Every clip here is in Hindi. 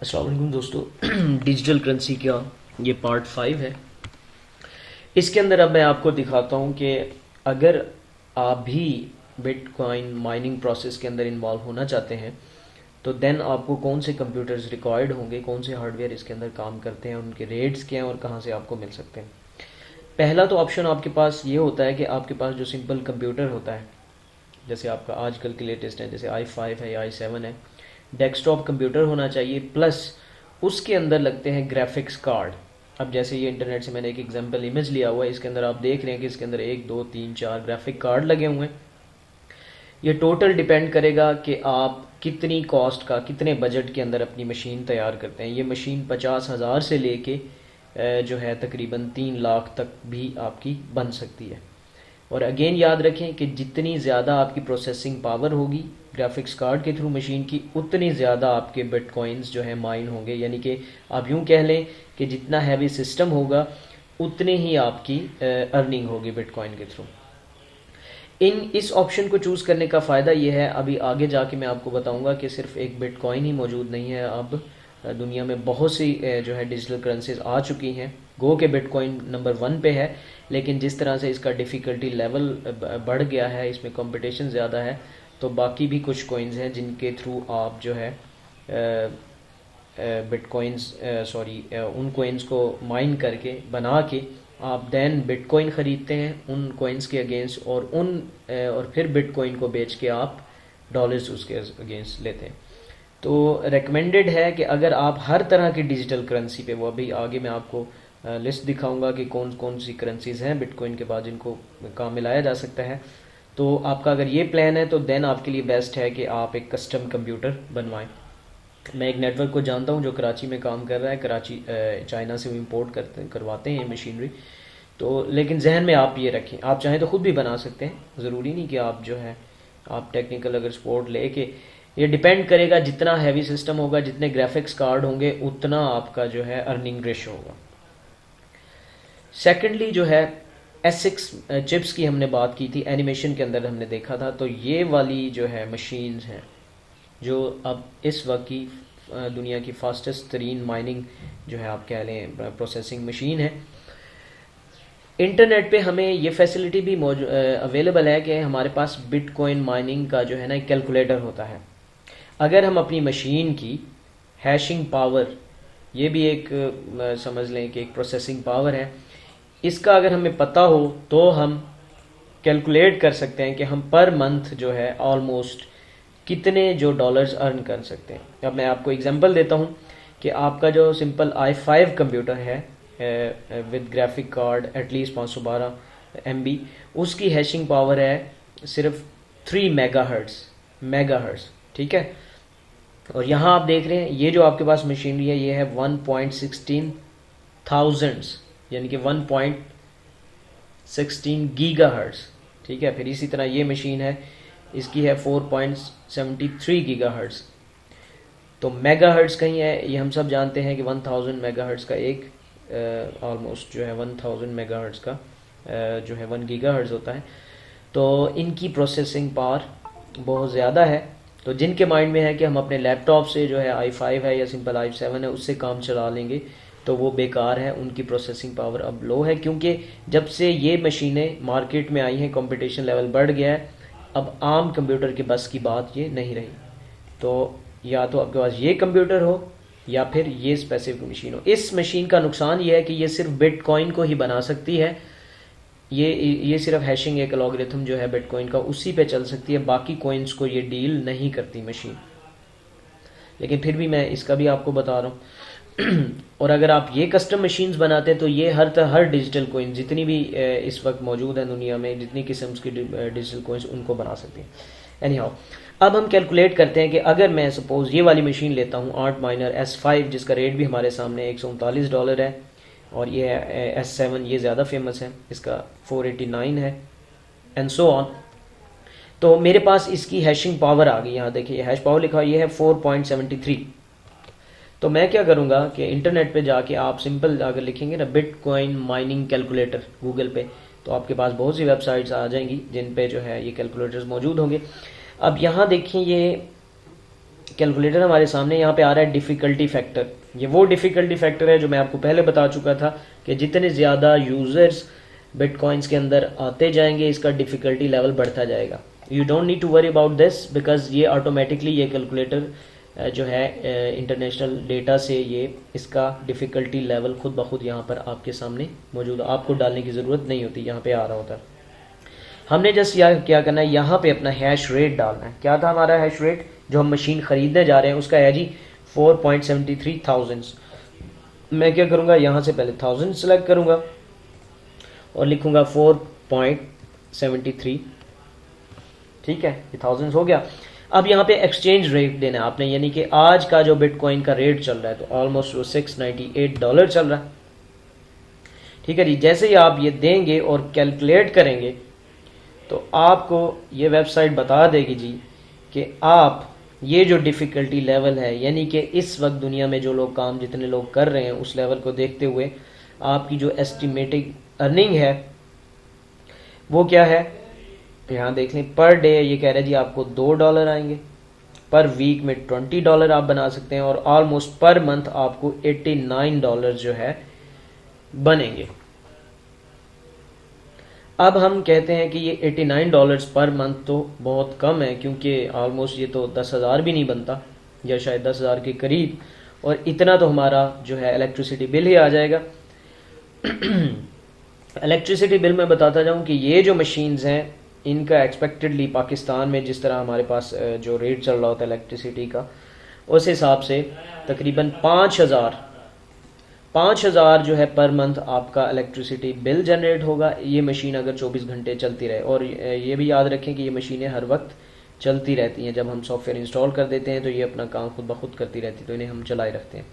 अस्सलाम वालेकुम दोस्तों। डिजिटल करेंसी का ये पार्ट 5 है। इसके अंदर अब मैं आपको दिखाता हूँ कि अगर आप भी बिटकॉइन माइनिंग प्रोसेस के अंदर इन्वॉल्व होना चाहते हैं तो देन आपको कौन से कंप्यूटर्स रिक्वायर्ड होंगे, कौन से हार्डवेयर इसके अंदर काम करते हैं, उनके रेट्स क्या हैं और कहाँ से आपको मिल सकते हैं। पहला तो ऑप्शन आपके पास ये होता है कि आपके पास जो सिंपल कंप्यूटर होता है, जैसे आपका आजकल के लेटेस्ट है, जैसे i5 है या i7 है, डेस्कटॉप कंप्यूटर होना चाहिए, प्लस उसके अंदर लगते हैं ग्राफिक्स कार्ड। अब जैसे ये इंटरनेट से मैंने एक एग्जांपल इमेज लिया हुआ है, इसके अंदर आप देख रहे हैं कि इसके अंदर 1 2 3 4 ग्राफिक कार्ड लगे हुए हैं। ये टोटल डिपेंड करेगा कि आप कितनी कॉस्ट का, कितने बजट के अंदर अपनी मशीन तैयार करते हैं। ये मशीन 50,000 से लेके जो है तकरीबन 3 लाख तक भी आपकी बन सकती है। और अगेन याद रखें कि जितनी ज़्यादा आपकी प्रोसेसिंग पावर होगी ग्राफिक्स कार्ड के थ्रू मशीन की, उतनी ज़्यादा आपके बिटकॉइंस जो है माइन होंगे। यानी कि आप यूँ कह लें कि जितना हैवी सिस्टम होगा उतनी ही आपकी अर्निंग होगी बिटकॉइन के थ्रू। इस ऑप्शन को चूज़ करने का फ़ायदा ये है, अभी आगे जाके मैं आपको बताऊंगा कि सिर्फ एक बिटकॉइन ही मौजूद नहीं है। अब दुनिया में बहुत सी जो है डिजिटल करेंसीज आ चुकी हैं। गो के बिटकॉइन नंबर 1 पे है, लेकिन जिस तरह से इसका डिफ़िकल्टी लेवल बढ़ गया है, इसमें कंपटीशन ज़्यादा है, तो बाकी भी कुछ कॉइन्स हैं जिनके थ्रू आप जो है बिटकॉइंस उन कॉइन्स को माइन करके बना के आप देन बिटकॉइन ख़रीदते हैं उन कॉइन्स के अगेंस्ट, और फिर बिटकॉइन को बेच के आप डॉलर्स उसके अगेंस्ट लेते हैं। तो रेकमेंडेड है कि अगर आप हर तरह की डिजिटल करेंसी पे, वो अभी आगे मैं आपको लिस्ट दिखाऊंगा कि कौन कौन सी करेंसीज हैं बिटकॉइन के बाद जिनको काम मिलाया जा सकता है। तो आपका अगर ये प्लान है तो देन आपके लिए बेस्ट है कि आप एक कस्टम कंप्यूटर बनवाएं। मैं एक नेटवर्क को जानता हूँ जो कराची में काम कर रहा है। कराची चाइना से वो इम्पोर्ट करवाते हैं मशीनरी। तो लेकिन जहन में आप ये रखें, आप चाहें तो ख़ुद भी बना सकते हैं, ज़रूरी नहीं कि आप जो है आप टेक्निकल अगर सपोर्ट लेके, ये डिपेंड करेगा जितना हैवी सिस्टम होगा, जितने ग्राफिक्स कार्ड होंगे, उतना आपका जो है अर्निंग रेशो होगा। सेकेंडली जो है एसिक्स चिप्स की हमने बात की थी, एनिमेशन के अंदर हमने देखा था। तो ये वाली जो है मशीन्स हैं जो अब इस वक्त की दुनिया की फास्टेस्ट तरीन माइनिंग जो है आप कह लें प्रोसेसिंग मशीन है। इंटरनेट पे हमें ये फैसिलिटी भी अवेलेबल है कि हमारे पास बिटकॉइन माइनिंग का जो है ना कैलकुलेटर होता है। अगर हम अपनी मशीन की हैशिंग पावर, ये भी एक समझ लें कि एक प्रोसेसिंग पावर है, इसका अगर हमें पता हो तो हम कैलकुलेट कर सकते हैं कि हम पर मंथ जो है ऑलमोस्ट कितने जो डॉलर्स अर्न कर सकते हैं। अब मैं आपको एग्जांपल देता हूं कि आपका जो सिंपल i5 कंप्यूटर है with graphic card at least 512 MB, उसकी हैशिंग पावर है सिर्फ 3 मेगाहर्ट्ज। ठीक है। और यहाँ आप देख रहे हैं ये जो आपके पास मशीनरी है ये है 1.16 थाउजेंड्स, यानी कि 1.16 गीगाहर्ट्ज। ठीक है। फिर इसी तरह ये मशीन है, इसकी है 4.73 गीगाहर्ट्ज। तो मेगाहर्ट्ज कहीं है, ये हम सब जानते हैं कि 1000 मेगाहर्ट्ज का एक ऑलमोस्ट जो है 1000 मेगाहर्ट्ज का जो है 1 गीगाहर्ट्ज होता है। तो इनकी प्रोसेसिंग पावर बहुत ज़्यादा है। तो जिनके माइंड में है कि हम अपने लैपटॉप से जो है i5 है या सिंपल i7 है उससे काम चला लेंगे, तो वो बेकार है। उनकी प्रोसेसिंग पावर अब लो है, क्योंकि जब से ये मशीनें मार्केट में आई हैं कंपटीशन लेवल बढ़ गया है। अब आम कंप्यूटर के बस की बात ये नहीं रही। तो या तो आपके पास ये कंप्यूटर हो या फिर ये स्पेसिफिक मशीन हो। इस मशीन का नुकसान ये है कि ये सिर्फ बिटकॉइन को ही बना सकती है। ये सिर्फ हैशिंग एक एल्गोरिथम जो है बिटकॉइन का उसी पे चल सकती है, बाकी कॉइन्स को ये डील नहीं करती मशीन। लेकिन फिर भी मैं इसका भी आपको बता रहा हूँ। और अगर आप ये कस्टम मशीन्स बनाते हैं तो ये हर डिजिटल कॉइन जितनी भी इस वक्त मौजूद है दुनिया में, जितनी किस्म की डिजिटल कॉइन्स, उनको बना सकते हैं। एनी हाउ, अब हम कैलकुलेट करते हैं कि अगर मैं सपोज ये वाली मशीन लेता हूँ आर्ट माइनर S5, जिसका रेट भी हमारे सामने $139 है, और ये S7 ये ज़्यादा फेमस है, इसका 489 है, एंड सो ऑन। तो मेरे पास इसकी हैशिंग पावर आ गई, यहाँ देखिए हैश पावर लिखा, ये है 4.73। तो मैं क्या करूँगा कि इंटरनेट पे जाके आप सिंपल अगर लिखेंगे ना बिटकॉइन माइनिंग कैलकुलेटर गूगल पे, तो आपके पास बहुत सी वेबसाइट्स आ जाएंगी जिन पे जो है ये कैलकुलेटर्स मौजूद होंगे। अब यहाँ देखिए कैलकुलेटर हमारे सामने यहाँ पे आ रहा है डिफ़िकल्टी फैक्टर। ये वो डिफ़िकल्टी फैक्टर है जो मैं आपको पहले बता चुका था कि जितने ज़्यादा यूज़र्स बिटकॉइंस के अंदर आते जाएंगे इसका डिफ़िकल्टी लेवल बढ़ता जाएगा। You don't need to worry about this because ये ऑटोमेटिकली ये कैलकुलेटर जो है इंटरनेशनल डेटा से ये इसका डिफ़िकल्टी लेवल खुद ब खुद यहाँ पर आपके सामने मौजूद, आपको डालने की ज़रूरत नहीं होती, यहाँ पे आ रहा होता है। हमने जस्ट क्या करना है, यहाँ पे अपना हैश रेट डालना है। क्या था हमारा हैश रेट जो हम मशीन ख़रीदने जा रहे हैं, उसका है जी 4.73,000। मैं क्या करूँगा, यहाँ से पहले 1000 सेलेक्ट करूँगा और लिखूँगा 4.73। ठीक है, ये 1000 हो गया। अब यहाँ पे एक्सचेंज रेट देना है आपने, यानी कि आज का जो बिटकॉइन का रेट चल रहा है, तो ऑलमोस्ट वो $698 चल रहा है। ठीक है जी, जैसे ही आप ये देंगे और कैलकुलेट करेंगे तो आपको ये वेबसाइट बता देगी जी कि आप ये जो डिफ़िकल्टी लेवल है, यानी कि इस वक्त दुनिया में जो लोग काम जितने लोग कर रहे हैं उस लेवल को देखते हुए आपकी जो एस्टिमेटेड अर्निंग है वो क्या है। यहाँ देख लें, पर डे ये कह रहा है जी आपको $2 आएंगे, पर वीक में $20 आप बना सकते हैं और ऑलमोस्ट पर मंथ आपको $89 जो है बनेंगे। अब हम कहते हैं कि ये $89 पर मंथ तो बहुत कम है, क्योंकि ऑलमोस्ट ये तो 10,000 भी नहीं बनता या शायद 10,000 के करीब, और इतना तो हमारा जो है इलेक्ट्रिसिटी बिल ही आ जाएगा। इलेक्ट्रिसिटी बिल मैं बताता जाऊं कि ये जो मशीन्स हैं इनका एक्सपेक्टेडली पाकिस्तान में जिस तरह हमारे पास जो रेट चल रहा होता है इलेक्ट्रिसिटी का, उस हिसाब से तकरीबन 5,000 जो है पर मंथ आपका इलेक्ट्रिसिटी बिल जनरेट होगा। ये मशीन अगर 24 घंटे चलती रहे, और ये भी याद रखें कि ये मशीनें हर वक्त चलती रहती हैं। जब हम सॉफ्टवेयर इंस्टॉल कर देते हैं तो ये अपना काम खुद ब खुद करती रहती है, तो इन्हें हम चलाए रखते हैं।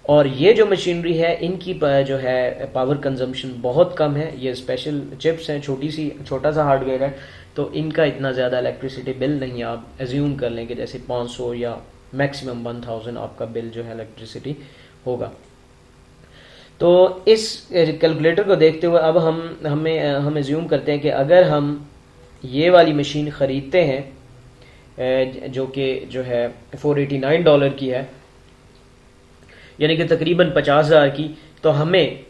और ये जो मशीनरी है इनकी जो है पावर कंजम्पशन बहुत कम है। ये स्पेशल चिप्स हैं, छोटा सा हार्डवेयर है, तो इनका इतना ज़्यादा इलेक्ट्रिसिटी बिल नहीं। आप एज्यूम कर लें कि जैसे 500 या मैक्सिमम 1000 आपका बिल जो है इलेक्ट्रिसिटी होगा। तो इस कैलकुलेटर को देखते हुए अब हम एज्यूम करते हैं कि अगर हम ये वाली मशीन ख़रीदते हैं जो कि जो है $489 की है, यानी कि तकरीबन 50,000 की, तो हमें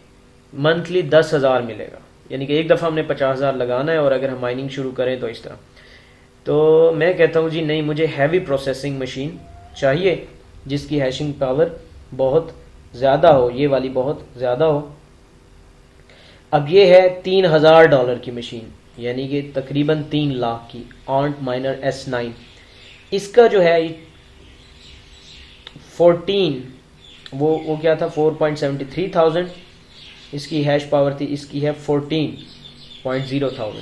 मंथली 10,000 मिलेगा। यानी कि एक दफ़ा हमने 50,000 लगाना है, और अगर हम माइनिंग शुरू करें तो इस तरह। तो मैं कहता हूँ जी नहीं, मुझे हैवी प्रोसेसिंग मशीन चाहिए जिसकी हैशिंग पावर बहुत ज़्यादा हो, ये वाली बहुत ज़्यादा हो। अब ये है $3,000 की मशीन, यानी कि तकरीबन 3 लाख की, ऑन्ट माइनर S9। इसका जो है 14 वो क्या था 4.73,000 इसकी हैश पावर थी, इसकी है 14.0,000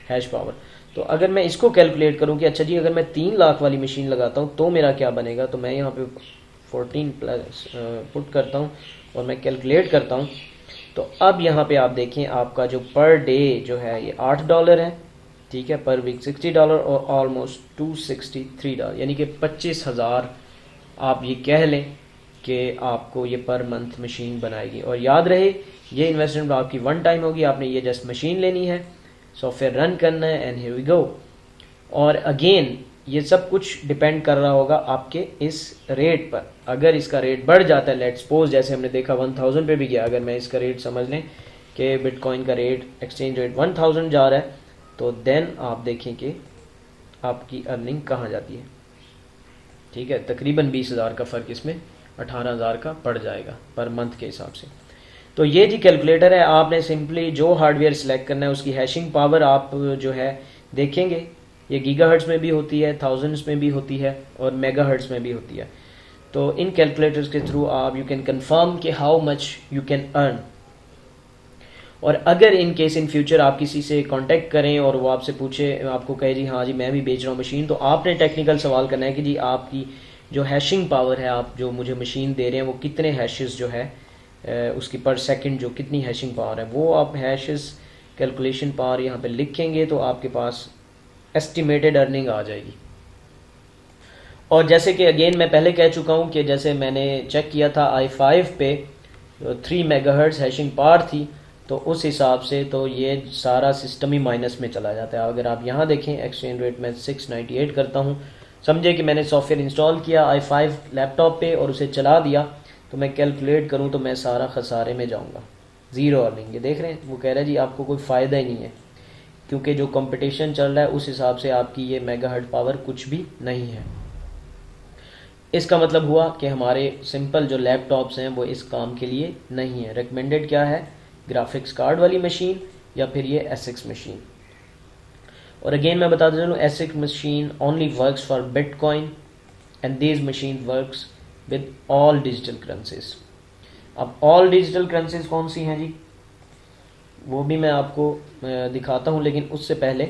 हैश पावर। तो अगर मैं इसको कैलकुलेट करूं कि अच्छा जी अगर मैं 3 लाख वाली मशीन लगाता हूं तो मेरा क्या बनेगा, तो मैं यहाँ पे 14 प्लस पुट करता हूं और मैं कैलकुलेट करता हूं। तो अब यहाँ पे आप देखें आपका जो पर डे जो है ये $8 है, ठीक है, पर वीक $60 और ऑलमोस्ट $263, यानी कि 25,000 आप ये कह लें कि आपको ये पर मंथ मशीन बनाएगी। और याद रहे ये इन्वेस्टमेंट आपकी वन टाइम होगी, आपने ये जस्ट मशीन लेनी है, सॉफ्टवेयर रन करना है, एंड हियर वी गो। और अगेन ये सब कुछ डिपेंड कर रहा होगा आपके इस रेट पर। अगर इसका रेट बढ़ जाता है, लेट्स सपोज जैसे हमने देखा 1000 पे भी गया, अगर मैं इसका रेट समझ लें कि बिटकॉइन का रेट एक्सचेंज रेट 1000 जा रहा है, तो देन आप देखें कि आपकी अर्निंग कहाँ जाती है। ठीक है, तकरीबन 20,000 का फ़र्क इसमें 18,000 का पड़ जाएगा पर मंथ के हिसाब से। तो ये जी कैलकुलेटर है, आपने सिंपली जो हार्डवेयर सिलेक्ट करना है उसकी हैशिंग पावर आप जो है देखेंगे, ये गीगाहर्ट्ज़ में भी होती है, थाउजेंड्स में भी होती है और मेगाहर्ट्ज़ में भी होती है। तो इन कैलकुलेटर्स के थ्रू आप यू कैन कंफर्म कि how much you can earn. और अगर इन केस इन फ्यूचर आप किसी से कांटेक्ट करें और वो आपसे पूछे, आपको कहे जी हाँ जी मैं भी बेच रहा हूँ मशीन, तो आपने टेक्निकल सवाल करना है कि जी आपकी जो हैशिंग पावर है, आप जो मुझे मशीन दे रहे हैं वो कितने हैशेस जो है उसकी पर सेकंड जो कितनी हैशिंग पावर है, वो आप हैशेस कैलकुलेशन पावर यहाँ पे लिखेंगे तो आपके पास एस्टिमेटेड अर्निंग आ जाएगी। और जैसे कि अगेन मैं पहले कह चुका हूँ कि जैसे मैंने चेक किया था i5 पे 3 मेगाहर्ट्ज़ हैशिंग पावर थी, तो उस हिसाब से तो ये सारा सिस्टम ही माइनस में चला जाता है। अगर आप यहाँ देखें एक्सचेंज रेट में 698 करता हूँ, समझे कि मैंने सॉफ्टवेयर इंस्टॉल किया i5 लैपटॉप पे और उसे चला दिया, तो मैं कैलकुलेट करूं तो मैं सारा खसारे में जाऊंगा, ज़ीरो अर्निंग। ये देख रहे हैं, वो कह रहा है जी आपको कोई फ़ायदा ही नहीं है, क्योंकि जो कंपटीशन चल रहा है उस हिसाब से आपकी ये मेगाहर्ट्ज़ पावर कुछ भी नहीं है। इसका मतलब हुआ कि हमारे सिंपल जो लैपटॉप्स हैं वो इस काम के लिए नहीं है। रिकमेंडेड क्या है, ग्राफिक्स कार्ड वाली मशीन या फिर ये एसिक्स मशीन। और अगेन मैं बताता चलूँ, एसिक्स machine only works for bitcoin and this machine works with all digital currencies. अब ऑल डिजिटल करेंसीज कौन सी हैं जी, वो भी मैं आपको दिखाता हूँ, लेकिन उससे पहले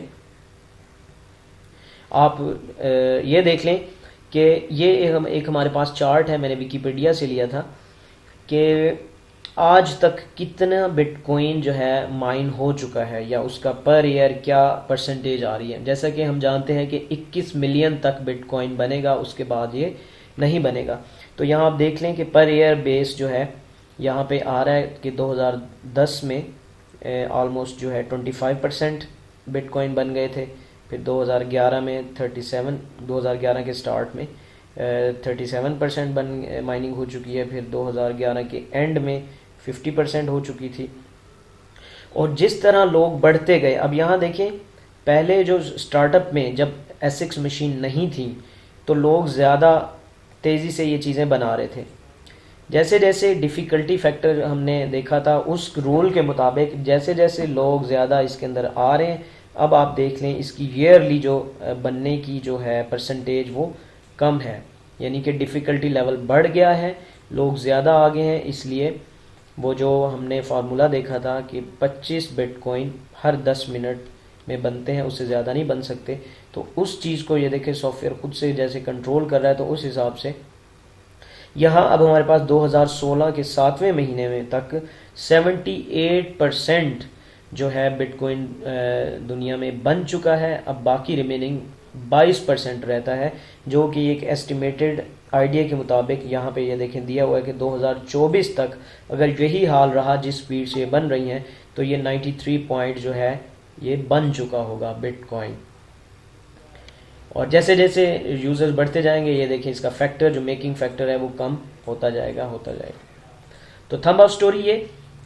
आप ये देख लें कि ये एक हमारे पास चार्ट है, मैंने विकीपीडिया से लिया था, कि आज तक कितना बिटकॉइन जो है माइन हो चुका है या उसका पर ईयर क्या परसेंटेज आ रही है। जैसा कि हम जानते हैं कि 21 मिलियन तक बिटकॉइन बनेगा, उसके बाद ये नहीं बनेगा। तो यहाँ आप देख लें कि पर ईयर बेस जो है यहाँ पे आ रहा है कि 2010 में ऑलमोस्ट जो है 25% बिटकॉइन बन गए थे, फिर 2011 में 37, 2011 के स्टार्ट में 37% बन माइनिंग हो चुकी है, फिर 2011 के एंड में 50% हो चुकी थी। और जिस तरह लोग बढ़ते गए, अब यहाँ देखें, पहले जो स्टार्टअप में जब एसिक्स मशीन नहीं थी तो लोग ज़्यादा तेज़ी से ये चीज़ें बना रहे थे। जैसे जैसे डिफ़िकल्टी फैक्टर हमने देखा था, उस रूल के मुताबिक जैसे जैसे लोग ज़्यादा इसके अंदर आ रहे हैं, अब आप देख लें इसकी ईयरली जो बनने की जो है परसेंटेज वो कम है, यानी कि डिफ़िकल्टी लेवल बढ़ गया है, लोग ज़्यादा आगे हैं। इसलिए वो जो हमने फार्मूला देखा था कि 25 बिटकॉइन हर 10 मिनट में बनते हैं, उससे ज़्यादा नहीं बन सकते, तो उस चीज़ को ये देखें सॉफ्टवेयर खुद से जैसे कंट्रोल कर रहा है। तो उस हिसाब से यहाँ अब हमारे पास 2016 के 7वें महीने में तक 78% जो है बिटकॉइन दुनिया में बन चुका है। अब बाकी रिमेनिंग 22% रहता है, जो कि एक एस्टिमेटेड आइडिया के मुताबिक यहाँ पे ये देखें दिया हुआ है कि 2024 तक अगर यही हाल रहा जिस स्पीड से ये बन रही हैं, तो ये 93 पॉइंट जो है ये बन चुका होगा बिटकॉइन। और जैसे जैसे यूज़र्स बढ़ते जाएंगे, ये देखें इसका फैक्टर जो मेकिंग फैक्टर है वो कम होता जाएगा। तो थंब अप स्टोरी ये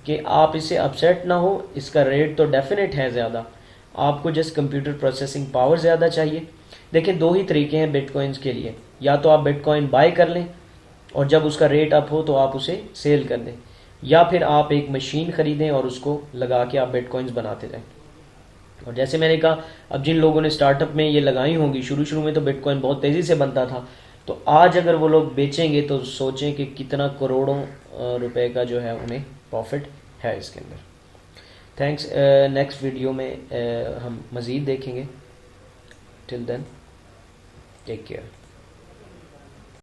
कि आप इससे अपसेट ना हो, इसका रेट तो डेफिनेट है ज़्यादा, आपको जस्ट कंप्यूटर प्रोसेसिंग पावर ज़्यादा चाहिए। देखें, दो ही तरीके हैं बिटकॉइंस के लिए, या तो आप बिटकॉइन बाय कर लें और जब उसका रेट अप हो तो आप उसे सेल कर दें, या फिर आप एक मशीन ख़रीदें और उसको लगा के आप बिटकॉइंस बनाते जाएं। और जैसे मैंने कहा, अब जिन लोगों ने स्टार्टअप में ये लगाई होंगी, शुरू में तो बिटकॉइन बहुत तेज़ी से बनता था, तो आज अगर वो लोग बेचेंगे तो सोचें कि कितना करोड़ों रुपए का जो है उन्हें प्रॉफिट है इसके अंदर। थैंक्स। नेक्स्ट वीडियो में हम मज़ीद देखेंगे। Till then take care.